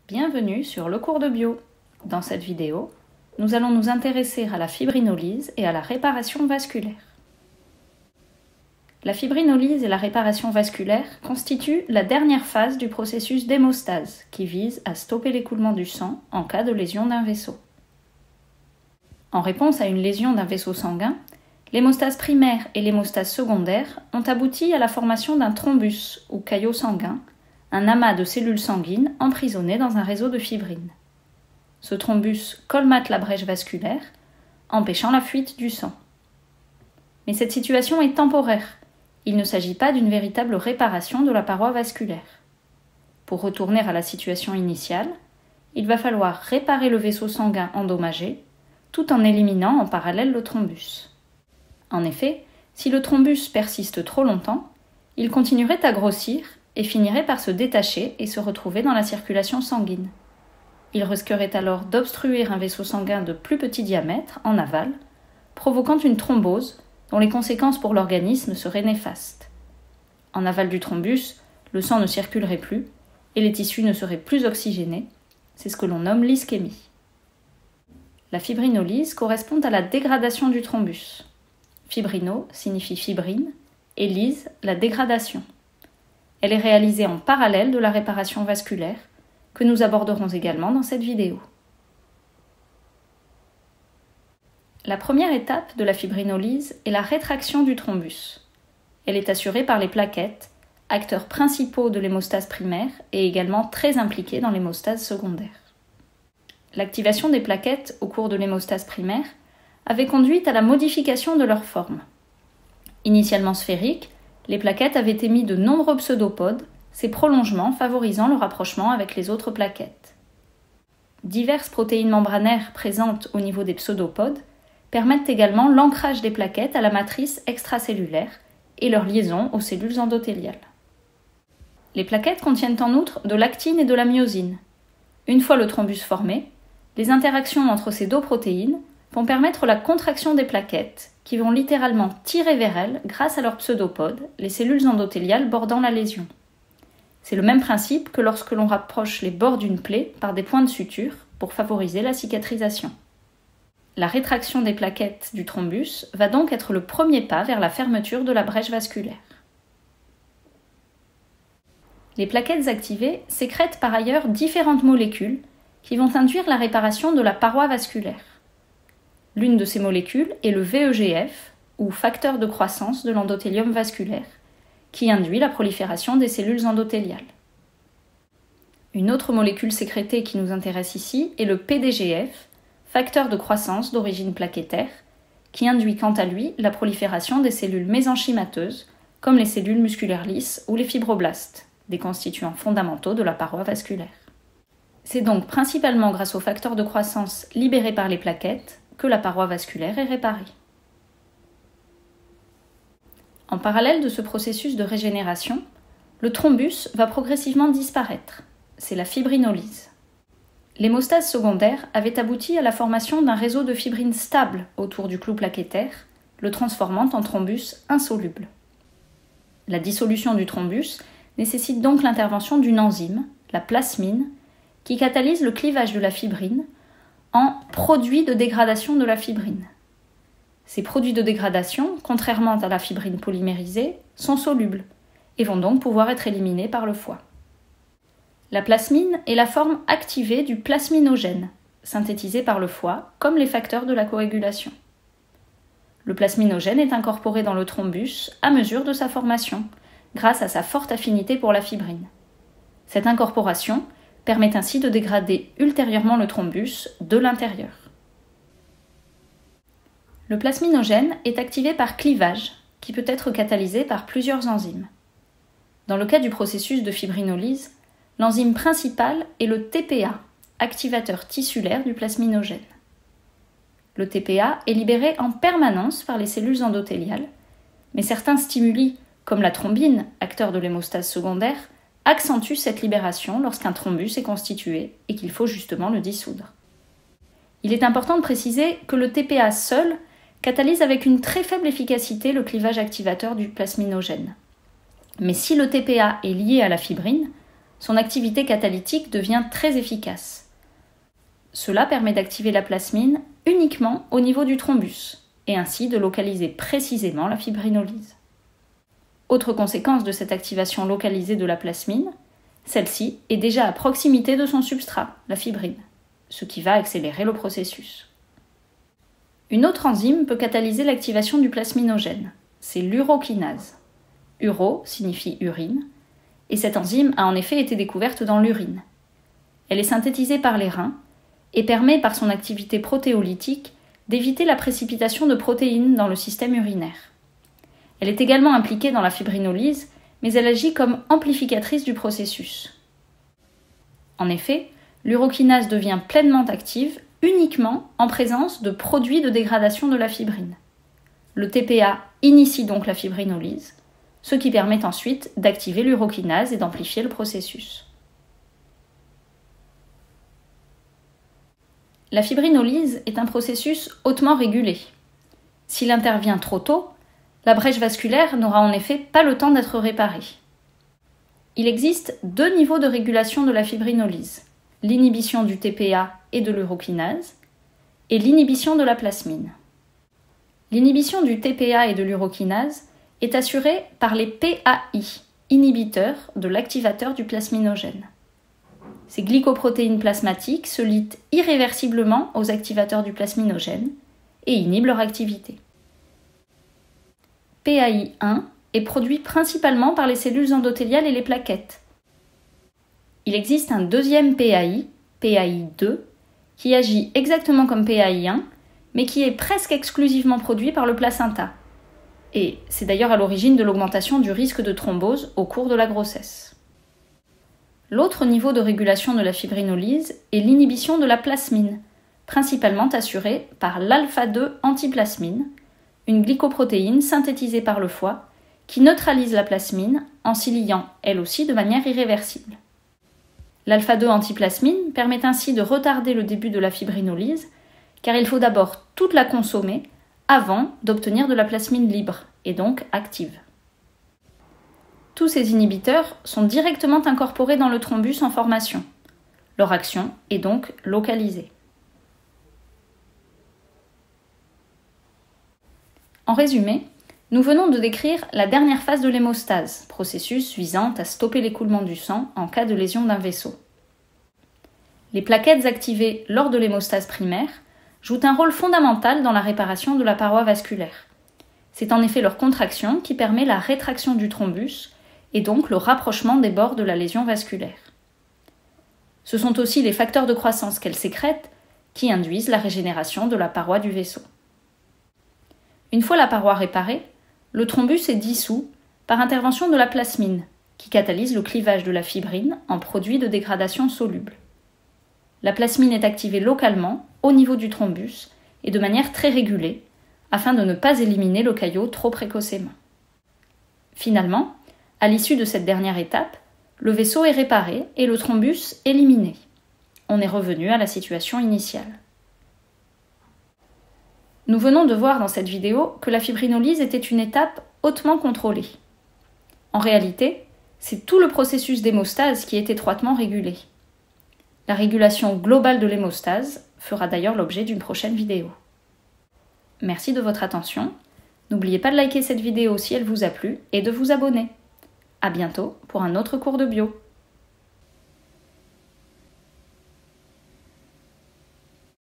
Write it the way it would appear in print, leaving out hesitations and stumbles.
Bienvenue sur le cours de bio. Dans cette vidéo, nous allons nous intéresser à la fibrinolyse et à la réparation vasculaire. La fibrinolyse et la réparation vasculaire constituent la dernière phase du processus d'hémostase qui vise à stopper l'écoulement du sang en cas de lésion d'un vaisseau. En réponse à une lésion d'un vaisseau sanguin, l'hémostase primaire et l'hémostase secondaire ont abouti à la formation d'un thrombus ou caillot sanguin, un amas de cellules sanguines emprisonnées dans un réseau de fibrine. Ce thrombus colmate la brèche vasculaire, empêchant la fuite du sang. Mais cette situation est temporaire. Il ne s'agit pas d'une véritable réparation de la paroi vasculaire. Pour retourner à la situation initiale, il va falloir réparer le vaisseau sanguin endommagé, tout en éliminant en parallèle le thrombus. En effet, si le thrombus persiste trop longtemps, il continuerait à grossir et finirait par se détacher et se retrouver dans la circulation sanguine. Il risquerait alors d'obstruer un vaisseau sanguin de plus petit diamètre, en aval, provoquant une thrombose dont les conséquences pour l'organisme seraient néfastes. En aval du thrombus, le sang ne circulerait plus et les tissus ne seraient plus oxygénés. C'est ce que l'on nomme l'ischémie. La fibrinolyse correspond à la dégradation du thrombus. Fibrino signifie fibrine et lyse, la dégradation. Elle est réalisée en parallèle de la réparation vasculaire, que nous aborderons également dans cette vidéo. La première étape de la fibrinolyse est la rétraction du thrombus. Elle est assurée par les plaquettes, acteurs principaux de l'hémostase primaire et également très impliqués dans l'hémostase secondaire. L'activation des plaquettes au cours de l'hémostase primaire avait conduit à la modification de leur forme. Initialement sphériques, les plaquettes avaient émis de nombreux pseudopodes, ces prolongements favorisant le rapprochement avec les autres plaquettes. Diverses protéines membranaires présentes au niveau des pseudopodes permettent également l'ancrage des plaquettes à la matrice extracellulaire et leur liaison aux cellules endothéliales. Les plaquettes contiennent en outre de l'actine et de la myosine. Une fois le thrombus formé, les interactions entre ces deux protéines vont permettre la contraction des plaquettes, qui vont littéralement tirer vers elles grâce à leurs pseudopodes, les cellules endothéliales bordant la lésion. C'est le même principe que lorsque l'on rapproche les bords d'une plaie par des points de suture pour favoriser la cicatrisation. La rétraction des plaquettes du thrombus va donc être le premier pas vers la fermeture de la brèche vasculaire. Les plaquettes activées sécrètent par ailleurs différentes molécules qui vont induire la réparation de la paroi vasculaire. L'une de ces molécules est le VEGF, ou facteur de croissance de l'endothélium vasculaire, qui induit la prolifération des cellules endothéliales. Une autre molécule sécrétée qui nous intéresse ici est le PDGF, facteur de croissance d'origine plaquettaire, qui induit quant à lui la prolifération des cellules mésenchymateuses, comme les cellules musculaires lisses ou les fibroblastes, des constituants fondamentaux de la paroi vasculaire. C'est donc principalement grâce aux facteurs de croissance libérés par les plaquettes que la paroi vasculaire est réparée. En parallèle de ce processus de régénération, le thrombus va progressivement disparaître. C'est la fibrinolyse. L'hémostase secondaire avait abouti à la formation d'un réseau de fibrines stable autour du clou plaquettaire, le transformant en thrombus insoluble. La dissolution du thrombus nécessite donc l'intervention d'une enzyme, la plasmine, qui catalyse le clivage de la fibrine en produits de dégradation de la fibrine. Ces produits de dégradation, contrairement à la fibrine polymérisée, sont solubles et vont donc pouvoir être éliminés par le foie. La plasmine est la forme activée du plasminogène, synthétisé par le foie, comme les facteurs de la coagulation. Le plasminogène est incorporé dans le thrombus à mesure de sa formation, grâce à sa forte affinité pour la fibrine. Cette incorporation permet ainsi de dégrader ultérieurement le thrombus de l'intérieur. Le plasminogène est activé par clivage, qui peut être catalysé par plusieurs enzymes. Dans le cas du processus de fibrinolyse, l'enzyme principale est le TPA, activateur tissulaire du plasminogène. Le TPA est libéré en permanence par les cellules endothéliales, mais certains stimuli, comme la thrombine, acteur de l'hémostase secondaire, accentue cette libération lorsqu'un thrombus est constitué et qu'il faut justement le dissoudre. Il est important de préciser que le TPA seul catalyse avec une très faible efficacité le clivage activateur du plasminogène. Mais si le TPA est lié à la fibrine, son activité catalytique devient très efficace. Cela permet d'activer la plasmine uniquement au niveau du thrombus et ainsi de localiser précisément la fibrinolyse. Autre conséquence de cette activation localisée de la plasmine, celle-ci est déjà à proximité de son substrat, la fibrine, ce qui va accélérer le processus. Une autre enzyme peut catalyser l'activation du plasminogène, c'est l'urokinase. Uro signifie urine, et cette enzyme a en effet été découverte dans l'urine. Elle est synthétisée par les reins et permet par son activité protéolytique d'éviter la précipitation de protéines dans le système urinaire. Elle est également impliquée dans la fibrinolyse, mais elle agit comme amplificatrice du processus. En effet, l'urokinase devient pleinement active uniquement en présence de produits de dégradation de la fibrine. Le TPA initie donc la fibrinolyse, ce qui permet ensuite d'activer l'urokinase et d'amplifier le processus. La fibrinolyse est un processus hautement régulé. S'il intervient trop tôt, la brèche vasculaire n'aura en effet pas le temps d'être réparée. Il existe 2 niveaux de régulation de la fibrinolyse, l'inhibition du TPA et de l'urokinase, et l'inhibition de la plasmine. L'inhibition du TPA et de l'urokinase est assurée par les PAI, inhibiteurs de l'activateur du plasminogène. Ces glycoprotéines plasmatiques se lient irréversiblement aux activateurs du plasminogène et inhibent leur activité. PAI1 est produit principalement par les cellules endothéliales et les plaquettes. Il existe un deuxième PAI, PAI2, qui agit exactement comme PAI1, mais qui est presque exclusivement produit par le placenta. Et c'est d'ailleurs à l'origine de l'augmentation du risque de thrombose au cours de la grossesse. L'autre niveau de régulation de la fibrinolyse est l'inhibition de la plasmine, principalement assurée par l'alpha-2 antiplasmine, une glycoprotéine synthétisée par le foie qui neutralise la plasmine en s'y liant elle aussi de manière irréversible. L'alpha-2 antiplasmine permet ainsi de retarder le début de la fibrinolyse, car il faut d'abord toute la consommer avant d'obtenir de la plasmine libre, et donc active. Tous ces inhibiteurs sont directement incorporés dans le thrombus en formation. Leur action est donc localisée. En résumé, nous venons de décrire la dernière phase de l'hémostase, processus visant à stopper l'écoulement du sang en cas de lésion d'un vaisseau. Les plaquettes activées lors de l'hémostase primaire jouent un rôle fondamental dans la réparation de la paroi vasculaire. C'est en effet leur contraction qui permet la rétraction du thrombus et donc le rapprochement des bords de la lésion vasculaire. Ce sont aussi les facteurs de croissance qu'elles sécrètent qui induisent la régénération de la paroi du vaisseau. Une fois la paroi réparée, le thrombus est dissous par intervention de la plasmine, qui catalyse le clivage de la fibrine en produit de dégradation soluble. La plasmine est activée localement, au niveau du thrombus, et de manière très régulée, afin de ne pas éliminer le caillot trop précocement. Finalement, à l'issue de cette dernière étape, le vaisseau est réparé et le thrombus éliminé. On est revenu à la situation initiale. Nous venons de voir dans cette vidéo que la fibrinolyse était une étape hautement contrôlée. En réalité, c'est tout le processus d'hémostase qui est étroitement régulé. La régulation globale de l'hémostase fera d'ailleurs l'objet d'une prochaine vidéo. Merci de votre attention. N'oubliez pas de liker cette vidéo si elle vous a plu et de vous abonner. À bientôt pour un autre cours de bio.